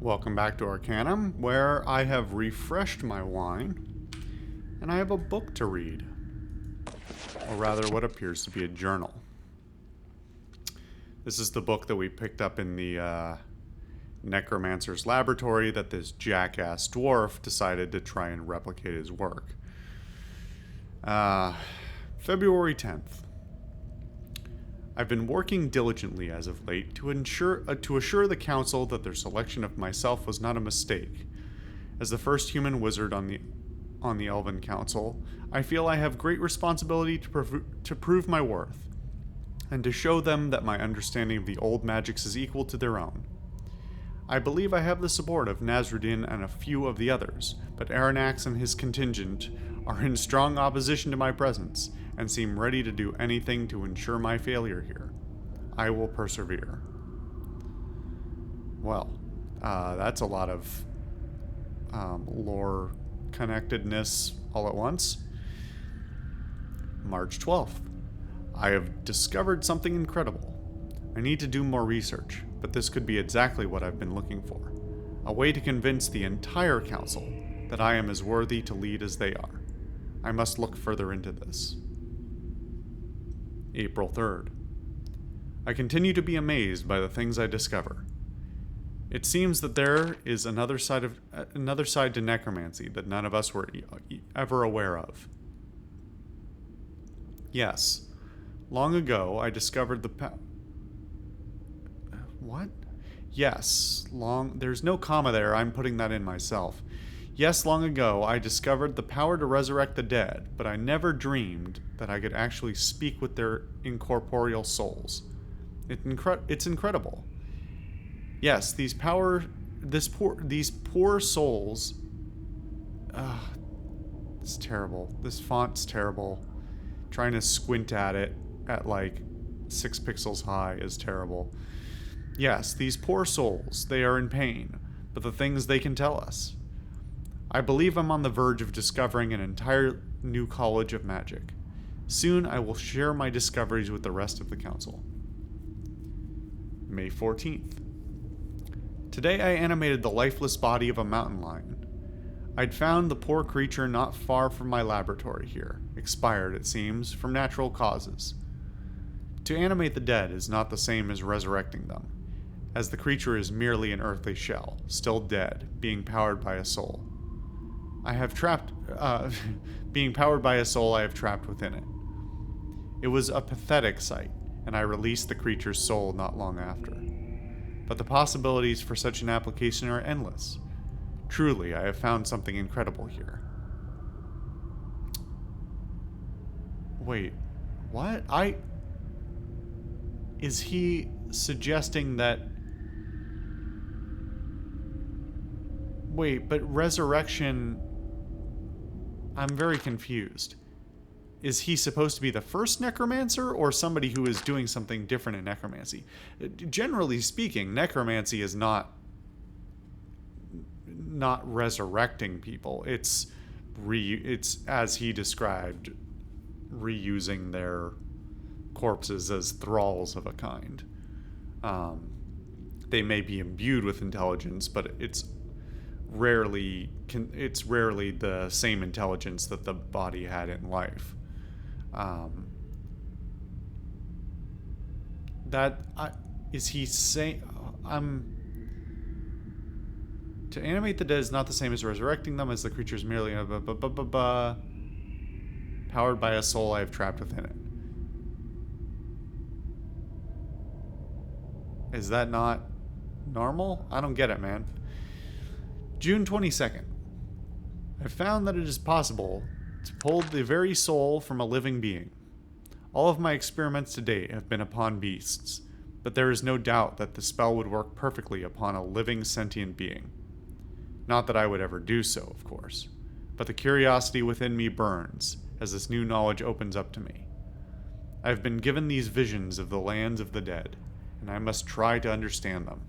Welcome back to Arcanum, where I have refreshed my wine, and I have a book to read. Or rather, what appears to be a journal. This is the book that we picked up in the necromancer's laboratory that this jackass dwarf decided to try and replicate his work. February 10th. I've been working diligently as of late to assure the council that their selection of myself was not a mistake. As the first human wizard on the Elven Council, I feel I have great responsibility to prove my worth, and to show them that my understanding of the old magics is equal to their own. I believe I have the support of Nasruddin and a few of the others, but Aranax and his contingent are in strong opposition to my presence, and seem ready to do anything to ensure my failure here. I will persevere. Well, that's a lot of lore connectedness all at once. March 12th. I have discovered something incredible. I need to do more research, but this could be exactly what I've been looking for. A way to convince the entire council that I am as worthy to lead as they are. I must look further into this. April 3rd. I continue to be amazed by the things I discover. It seems that there is another side to necromancy that none of us were ever aware of. Yes, long ago I discovered what? Yes, there's no comma there, I'm putting that in myself. Yes, long ago, I discovered the power to resurrect the dead, but I never dreamed that I could actually speak with their incorporeal souls. It's incredible. Yes, these poor souls. It's terrible. This font's terrible. Trying to squint at it at like 6 pixels high is terrible. Yes, these poor souls, they are in pain, but the things they can tell us. I believe I'm on the verge of discovering an entire new college of magic. Soon I will share my discoveries with the rest of the council. May 14th. Today I animated the lifeless body of a mountain lion. I'd found the poor creature not far from my laboratory here, expired, it seems, from natural causes. To animate the dead is not the same as resurrecting them, as the creature is merely an earthly shell, still dead, being powered by a soul. Being powered by a soul I have trapped within it. It was a pathetic sight, and I released the creature's soul not long after. But the possibilities for such an application are endless. Truly, I have found something incredible here. Wait, what? Is he suggesting that... Wait, but resurrection... I'm very confused. Is he supposed to be the first necromancer, or somebody who is doing something different in necromancy? Generally speaking, necromancy is not resurrecting people. It's as he described, reusing their corpses as thralls of a kind. They may be imbued with intelligence, but it's rarely the same intelligence that the body had in life. Is he saying to animate the dead is not the same as resurrecting them, as the creature's merely powered by a soul I have trapped within it. Is that not normal? I don't get it, man. June 22nd. I found that it is possible to pull the very soul from a living being. All of my experiments to date have been upon beasts, but there is no doubt that the spell would work perfectly upon a living sentient being. Not that I would ever do so, of course, but the curiosity within me burns as this new knowledge opens up to me. I have been given these visions of the lands of the dead, and I must try to understand them.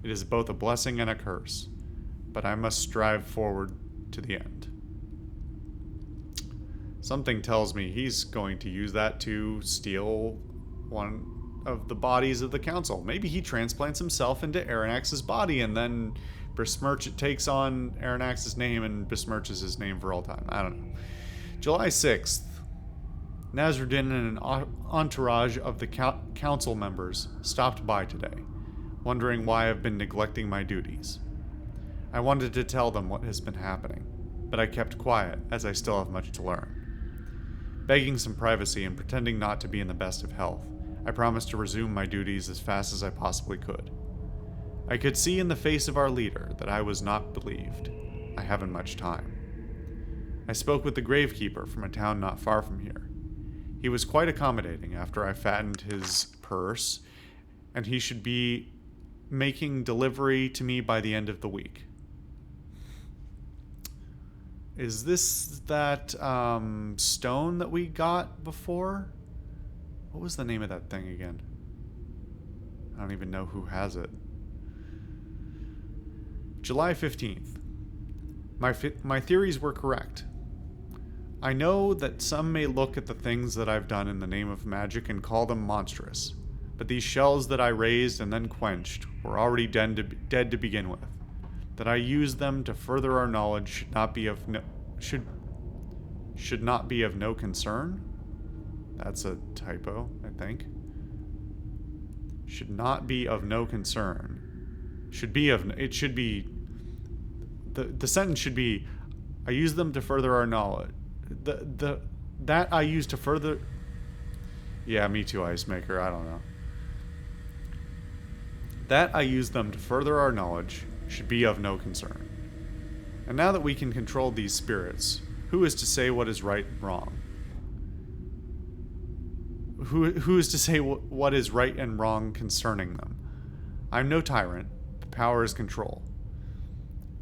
It is both a blessing and a curse, but I must strive forward to the end. Something tells me he's going to use that to steal one of the bodies of the council. Maybe he transplants himself into Aranax's body and then takes on Aranax's name and besmirches his name for all time. I don't know. July 6th. Nasruddin and an entourage of the council members stopped by today, wondering why I've been neglecting my duties. I wanted to tell them what has been happening, but I kept quiet as I still have much to learn. Begging some privacy and pretending not to be in the best of health, I promised to resume my duties as fast as I possibly could. I could see in the face of our leader that I was not believed. I haven't much time. I spoke with the gravekeeper from a town not far from here. He was quite accommodating after I fattened his purse, and he should be making delivery to me by the end of the week. Is this that stone that we got before? What was the name of that thing again? I don't even know who has it. July 15th. My theories were correct. I know that some may look at the things that I've done in the name of magic and call them monstrous, but these shells that I raised and then quenched were already dead to begin with. That I used them to further our knowledge should not be of no concern. That's a typo, I think. Should not be of no concern. It should be the sentence should be, I use them to further our knowledge. That I use to further. Yeah, me too, Ice Maker. I don't know. That I use them to further our knowledge should be of no concern. And now that we can control these spirits, who is to say what is right and wrong? Who is to say what is right and wrong concerning them? I'm no tyrant. The power is control.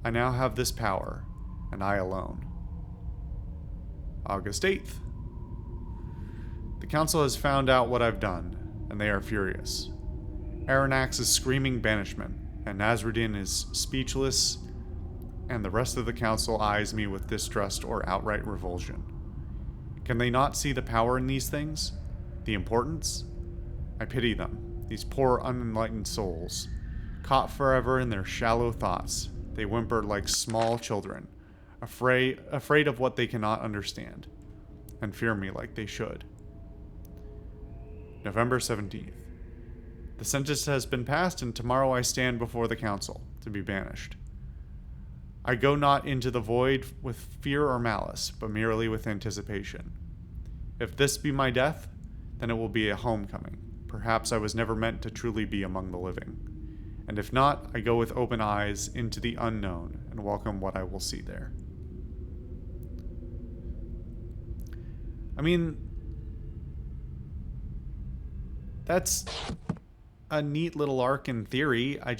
I now have this power, and I alone. August 8th. The council has found out what I've done, and they are furious. Aranax is screaming banishment, and Nasruddin is speechless, and the rest of the council eyes me with distrust or outright revulsion. Can they not see the power in these things? The importance? I pity them, these poor unenlightened souls. Caught forever in their shallow thoughts, they whimper like small children, afraid of what they cannot understand, and fear me like they should. November 17th. The sentence has been passed, and tomorrow I stand before the council, to be banished. I go not into the void with fear or malice, but merely with anticipation. If this be my death, then it will be a homecoming. Perhaps I was never meant to truly be among the living. And if not, I go with open eyes into the unknown, and welcome what I will see there. I mean, that's a neat little arc in theory. I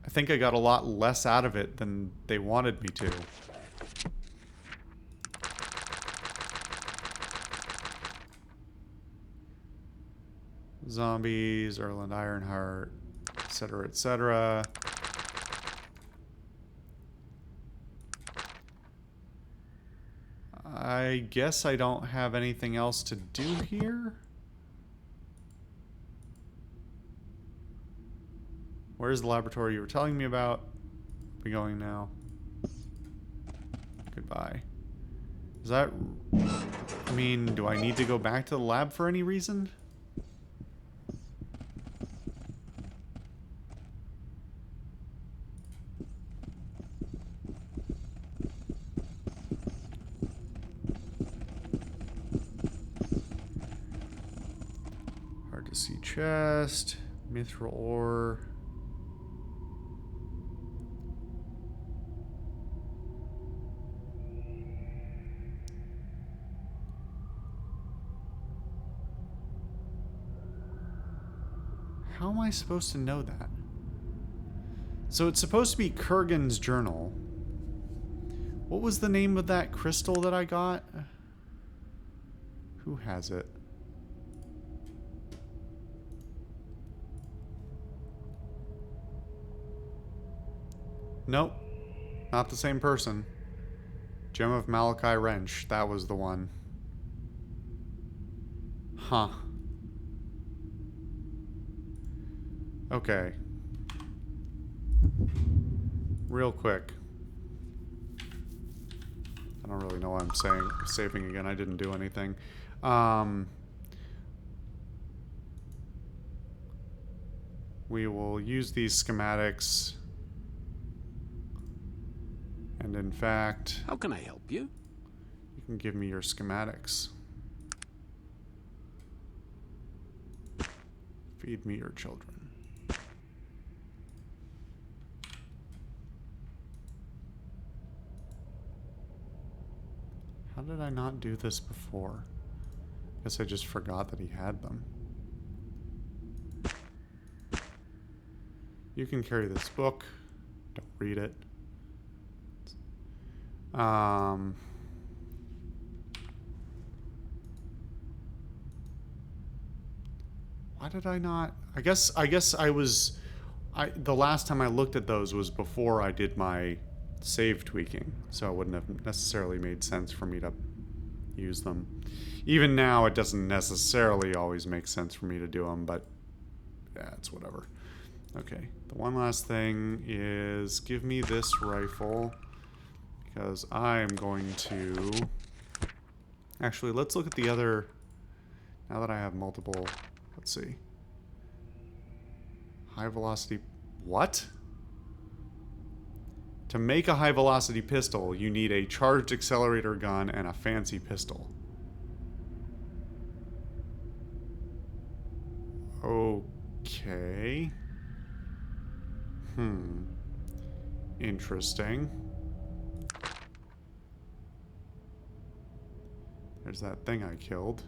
think I got a lot less out of it than they wanted me to. Zombies, Erland Ironheart, etc., etc. I guess I don't have anything else to do here. Where's the laboratory you were telling me about? I'll be going now. Goodbye. Is that... I mean, do I need to go back to the lab for any reason? Hard to see chest. Mithril ore. How am I supposed to know that? So it's supposed to be Kurgan's journal. What was the name of that crystal that I got? Who has it? Nope. Not the same person. Gem of Malachi Wrench. That was the one. Huh. Okay. Real quick. I don't really know why I'm saying saving again. I didn't do anything. We will use these schematics. And in fact... How can I help you? You can give me your schematics. Feed me your children. How did I not do this before? Guess I just forgot that he had them. You can carry this book. Don't read it. Why did I not? I guess I was... the last time I looked at those was before I did my save tweaking, so it wouldn't have necessarily made sense for me to use them. Even now, it doesn't necessarily always make sense for me to do them, but yeah, it's whatever. Okay, the one last thing is give me this rifle, because I'm going to... Actually, let's look at the other... Now that I have multiple... Let's see. High velocity... What? To make a high velocity pistol, you need a charged accelerator gun and a fancy pistol. Okay. Interesting. There's that thing I killed.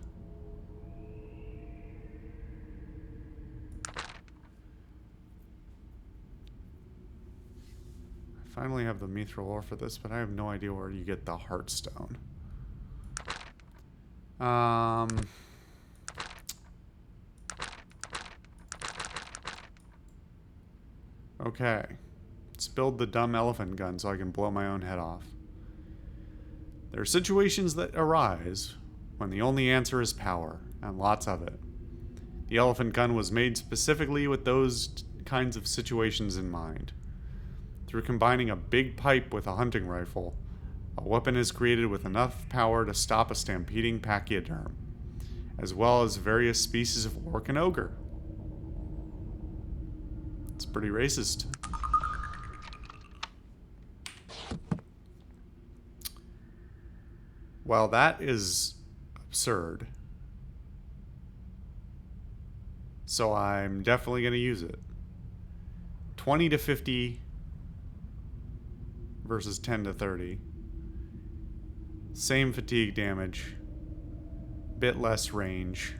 I finally have the mithril ore for this, but I have no idea where you get the heartstone. Okay. Let's build the dumb elephant gun so I can blow my own head off. There are situations that arise when the only answer is power, and lots of it. The elephant gun was made specifically with those kinds of situations in mind. Through combining a big pipe with a hunting rifle, a weapon is created with enough power to stop a stampeding pachyderm, as well as various species of orc and ogre. It's pretty racist. Well, that is absurd. So I'm definitely going to use it. 20 to 50 versus 10 to 30. Same fatigue damage. Bit less range.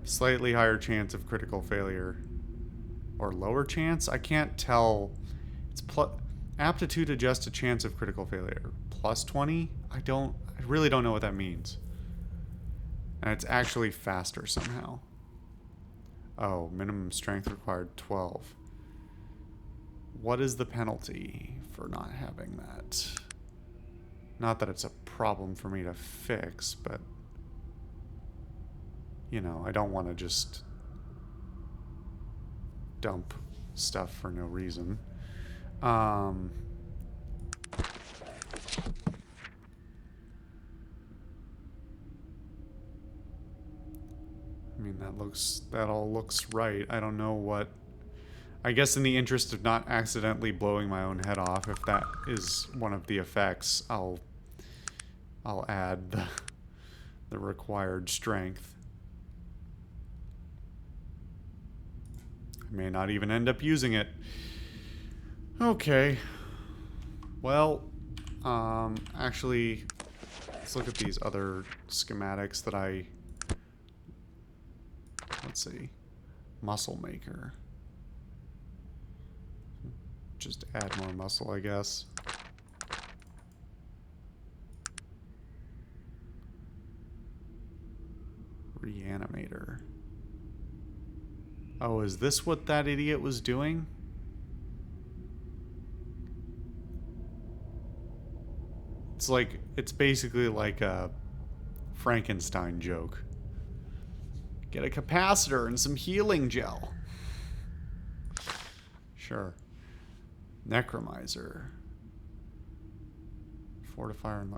Slightly higher chance of critical failure. Or lower chance? I can't tell. It's aptitude adjusted chance of critical failure. Plus 20? I really don't know what that means. And it's actually faster somehow. Oh, minimum strength required 12. What is the penalty for not having that? Not that it's a problem for me to fix, but... You know, I don't want to just... dump stuff for no reason. I mean, that all looks right. I don't know what... I guess in the interest of not accidentally blowing my own head off, if that is one of the effects, I'll add the required strength. I may not even end up using it. Okay. Well, actually, let's look at these other schematics that I... Let's see. Muscle maker. Just add more muscle, I guess. Reanimator. Oh, is this what that idiot was doing? It's basically like a Frankenstein joke. Get a capacitor and some healing gel. Sure. Necromiser. Fortifier and...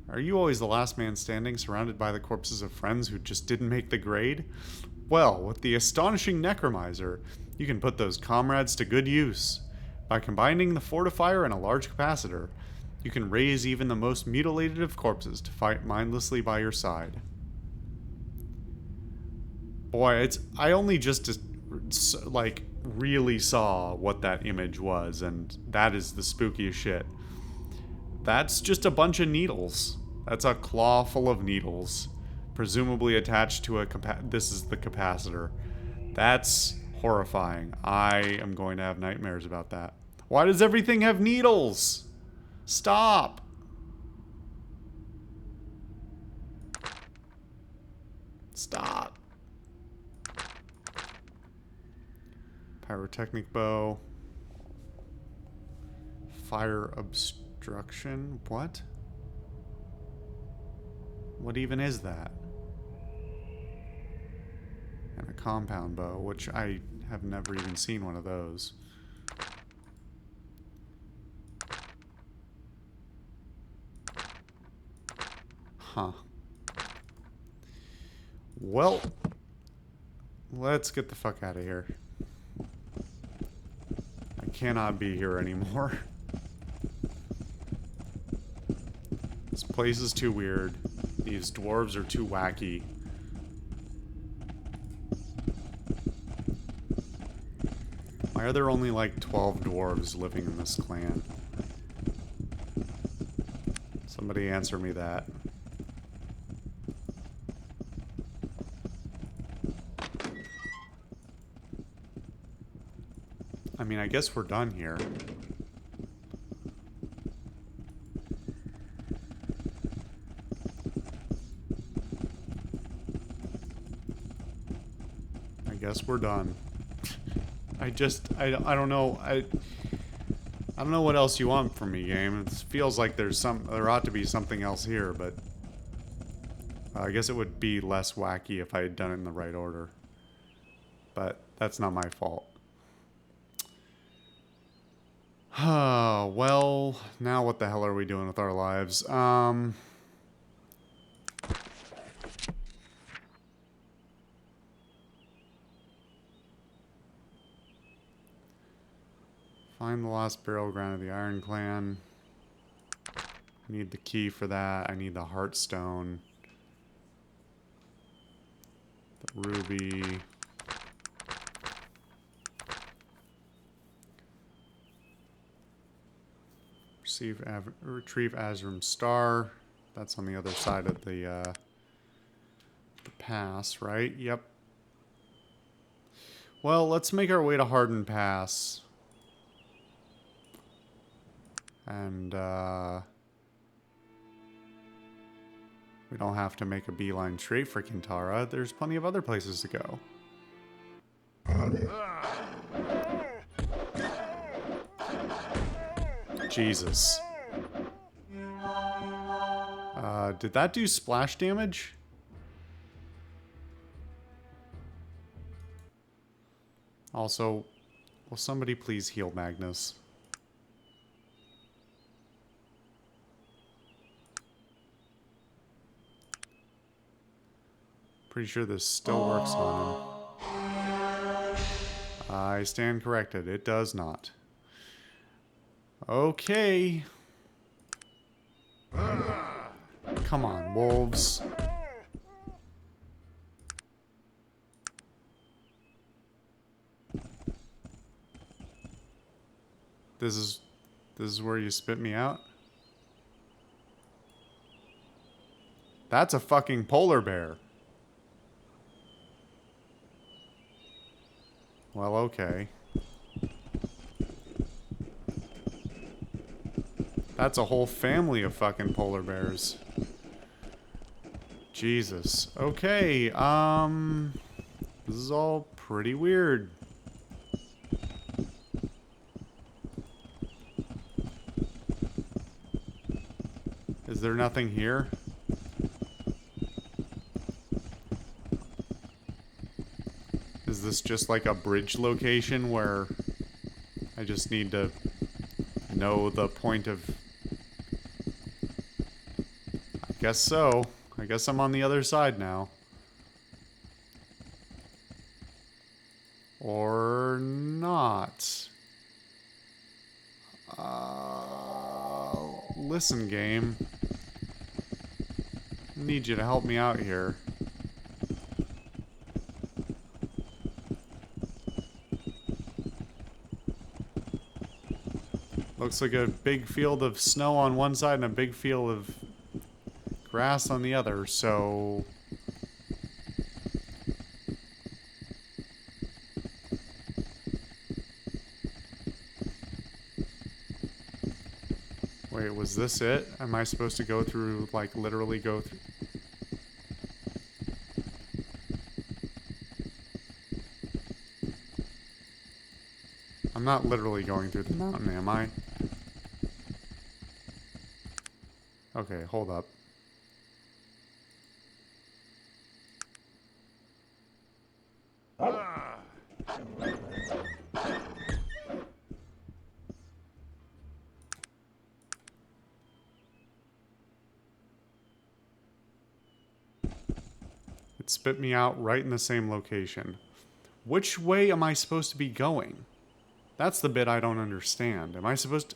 Are you always the last man standing, surrounded by the corpses of friends who just didn't make the grade? Well, with the astonishing Necromiser, you can put those comrades to good use. By combining the fortifier and a large capacitor, you can raise even the most mutilated of corpses to fight mindlessly by your side. Boy, I only just like really saw what that image was, and that is the spookiest shit. That's just a bunch of needles. That's a claw full of needles, presumably attached to a this is the capacitor. That's horrifying. I am going to have nightmares about that. Why does everything have needles? Stop. Stop. Pyrotechnic bow. Fire obstruction. What? What even is that? And a compound bow, which I have never even seen one of those. Huh. Well, let's get the fuck out of here. I cannot be here anymore. This place is too weird. These dwarves are too wacky. Why are there only like 12 dwarves living in this clan? Somebody answer me that. I mean, I guess we're done here. I guess we're done. I don't know. I don't know what else you want from me, game. It feels like there ought to be something else here, but I guess it would be less wacky if I had done it in the right order. But that's not my fault. Well, now what the hell are we doing with our lives? Find the lost burial ground of the Iron Clan. Need the key for that. I need the Heartstone. The Ruby. Retrieve Azrim's Star. That's on the other side of the pass, right? Yep. Well, let's make our way to Harden Pass. And, we don't have to make a beeline straight for Kintara. There's plenty of other places to go. Jesus. Did that do splash damage? Also, will somebody please heal Magnus? Pretty sure this still works on him. I stand corrected. It does not. Okay. Come on, wolves. This is where you spit me out? That's a fucking polar bear. Well, okay. That's a whole family of fucking polar bears. Jesus. Okay, this is all pretty weird. Is there nothing here? Is this just like a bridge location where I just need to know the point of... I guess so. I guess I'm on the other side now. Or not. Listen, game. I need you to help me out here. Looks like a big field of snow on one side and a big field of grass on the other, so... Wait, was this it? Am I supposed to go through, like, literally go through... I'm not literally going through the mountain, am I? Okay, hold up. It spit me out right in the same location. Which way am I supposed to be going? That's the bit I don't understand. Am I supposed to...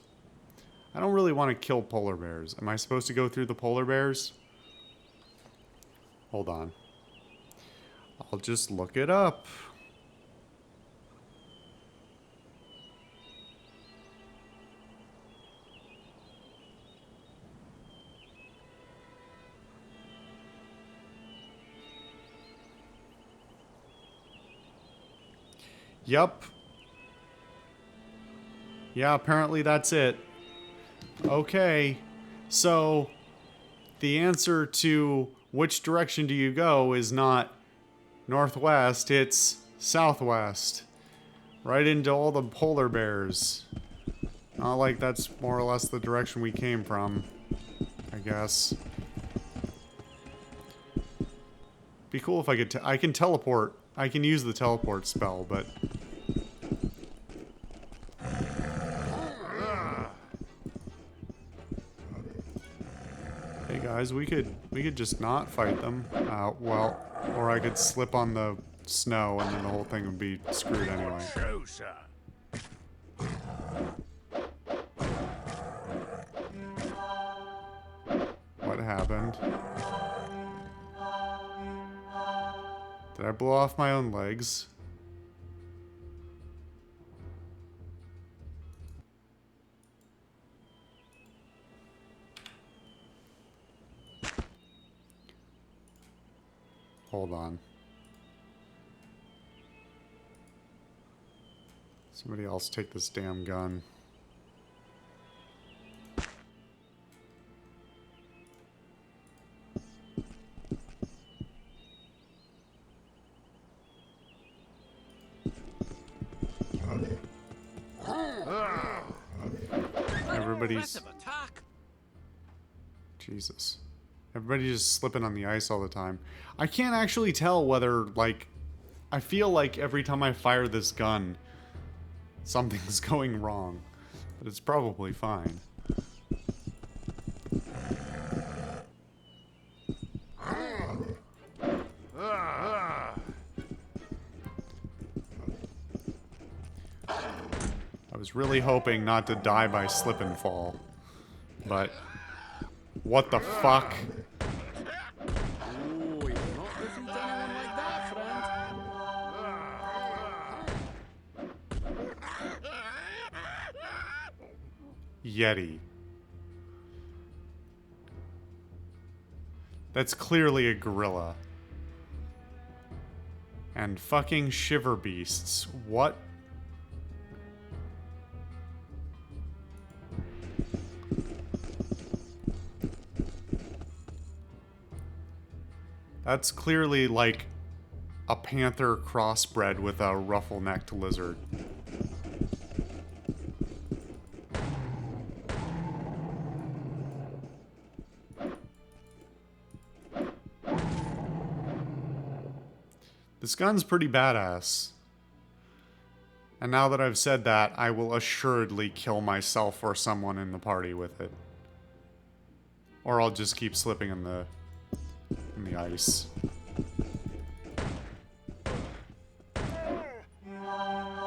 I don't really want to kill polar bears. Am I supposed to go through the polar bears? Hold on. I'll just look it up. Yup. Yeah, apparently that's it. Okay. So, the answer to which direction do you go is not northwest, it's southwest. Right into all the polar bears. Not like that's more or less the direction we came from, I guess. Be cool if I could I can teleport. I can use the teleport spell, but... Hey guys, we could just not fight them. Well, or I could slip on the snow and then the whole thing would be screwed anyway. What happened? Did I blow off my own legs? Hold on. Somebody else take this damn gun. Everybody's... Jesus. Everybody's just slipping on the ice all the time. I can't actually tell whether, like... I feel like every time I fire this gun, something's going wrong. But it's probably fine. I was really hoping not to die by slip and fall. But... what the fuck? Yeti. That's clearly a gorilla. And fucking shiver beasts. What? That's clearly like a panther crossbred with a ruffle-necked lizard. This gun's pretty badass. And now that I've said that, I will assuredly kill myself or someone in the party with it. Or I'll just keep slipping in the ice.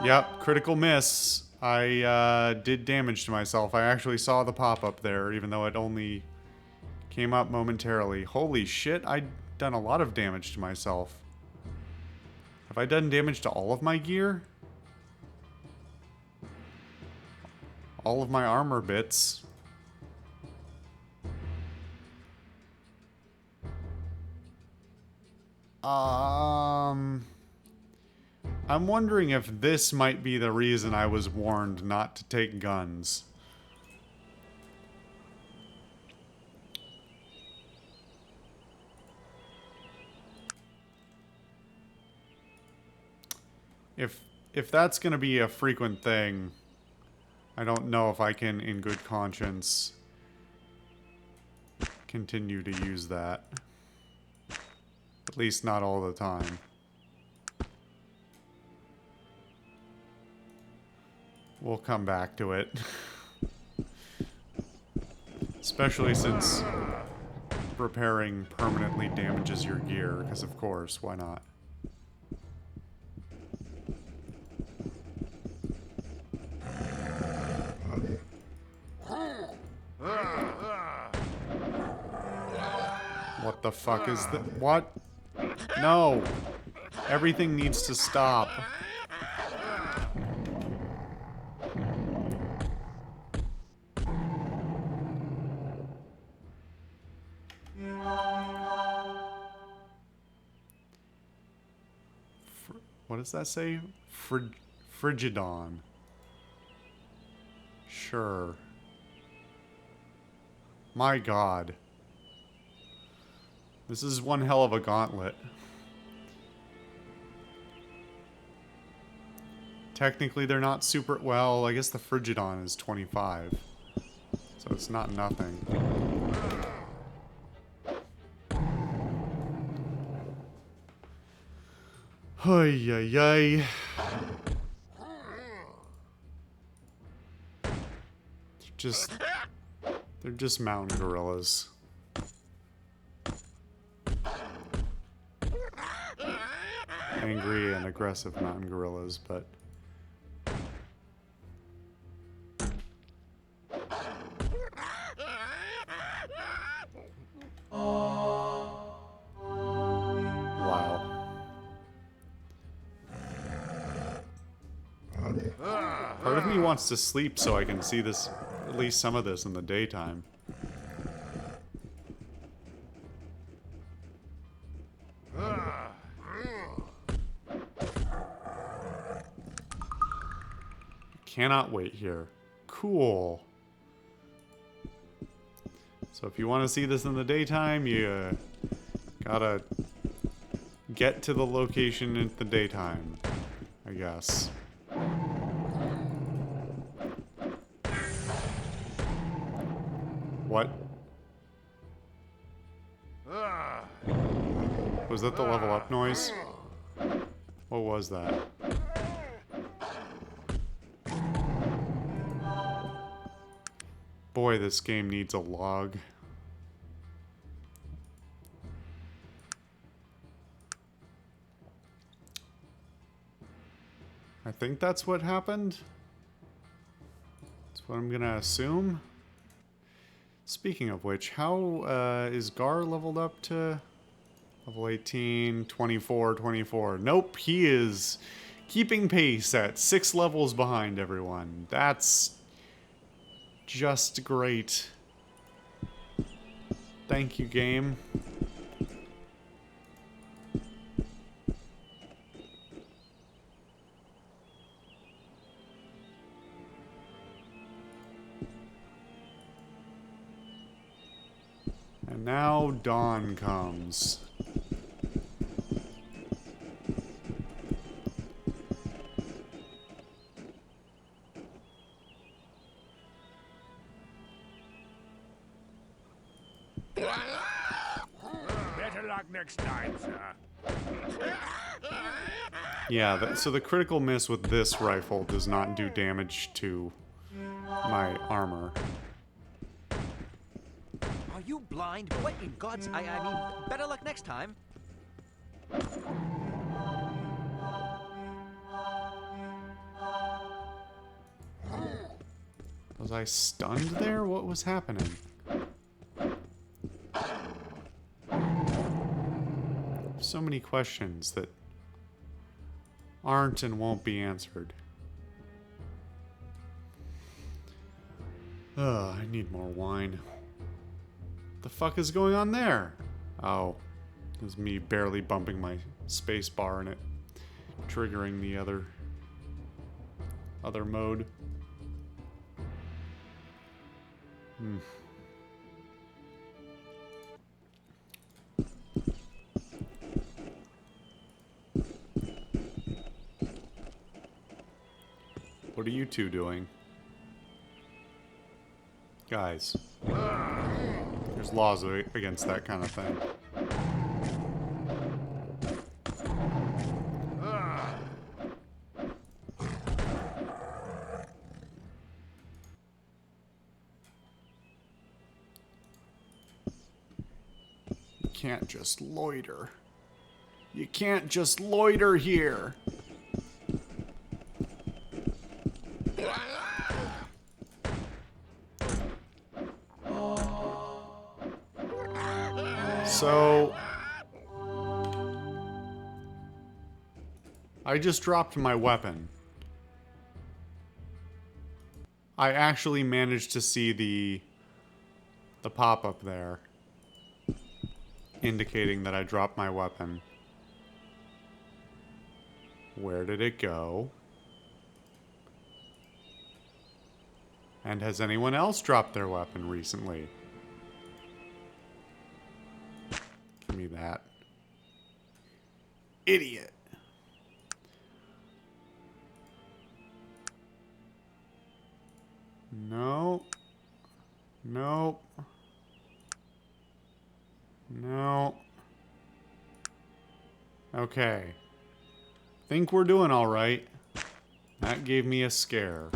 Yep, critical miss. I did damage to myself. I actually saw the pop-up there, even though it only came up momentarily. Holy shit, I've done a lot of damage to myself. Have I done damage to all of my gear? All of my armor bits? I'm wondering if this might be the reason I was warned not to take guns. If that's gonna be a frequent thing, I don't know if I can, in good conscience, continue to use that. At least not all the time. We'll come back to it. Especially since repairing permanently damages your gear, because of course, why not? What the fuck is that? What? No! Everything needs to stop. What does that say? Frigidon. Sure. My god. This is one hell of a gauntlet. Technically, they're not super... Well, I guess the Frigidon is 25. So it's not nothing. Ay, ay, ay. They're just mountain gorillas. Angry and aggressive mountain gorillas, but... Part of me wants to sleep so I can see this, at least some of this in the daytime. Cannot wait here. Cool. So if you want to see this in the daytime, you gotta get to the location in the daytime, I guess. What? Was that the level up noise? What was that? Boy, this game needs a log. I think that's what happened. That's what I'm gonna assume. Speaking of which, how is Gar leveled up to level 18, 24, 24? Nope, he is keeping pace at 6 levels behind everyone. That's just great. Thank you, game. And now dawn comes. Better luck next time, sir. Yeah, so the critical miss with this rifle does not do damage to my armor. Are you blind? What in God's... I mean, better luck next time. Was I stunned there? What was happening? So many questions that aren't and won't be answered. Ugh, I need more wine. What the fuck is going on there? Oh, it was me barely bumping my space bar and it triggering the other mode. What are you two doing? Guys, there's laws against that kind of thing. You can't just loiter. You can't just loiter here. So, I just dropped my weapon. I actually managed to see the pop-up there, indicating that I dropped my weapon. Where did it go? And has anyone else dropped their weapon recently? Give me that. Idiot. No. Nope. No. Okay. Think we're doing all right. That gave me a scare.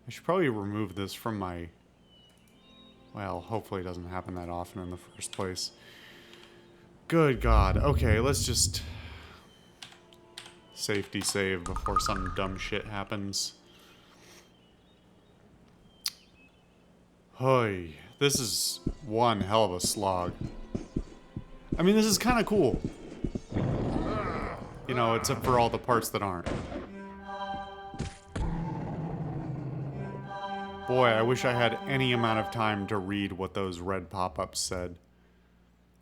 I should probably remove this from my... Well, hopefully it doesn't happen that often in the first place. Good God. Okay, let's just... safety save before some dumb shit happens. Hoy. This is one hell of a slog. I mean, this is kind of cool. You know, except for all the parts that aren't. Boy, I wish I had any amount of time to read what those red pop-ups said.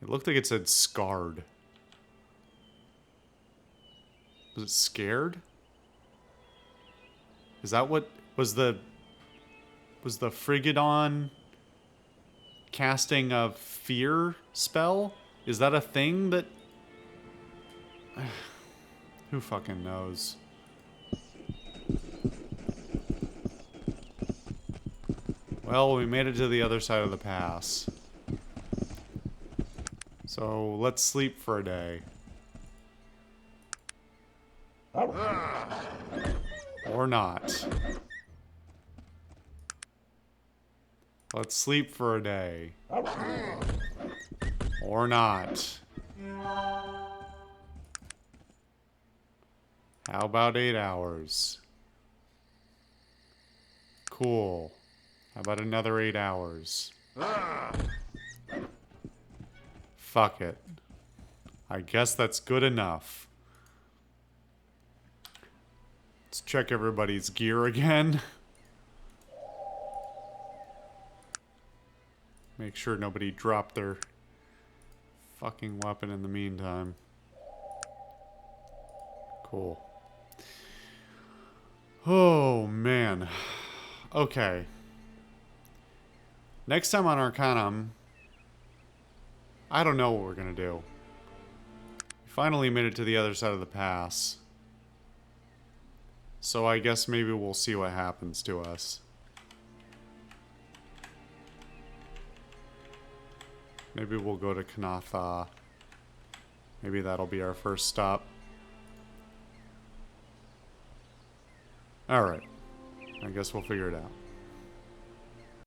It looked like it said scarred. Was it scared? Is that what was the Frigidon casting a fear spell? Is that a thing that... Who fucking knows? Well, we made it to the other side of the pass. So, let's sleep for a day. Or not. Let's sleep for a day. Or not. How about 8 hours? Cool. How about another 8 hours? Fuck it. I guess that's good enough. Let's check everybody's gear again. Make sure nobody dropped their fucking weapon in the meantime. Cool. Oh, man. Okay. Next time on Arcanum, I don't know what we're gonna do. We finally made it to the other side of the pass. So I guess maybe we'll see what happens to us. Maybe we'll go to Kanatha. Maybe that'll be our first stop. Alright. I guess we'll figure it out.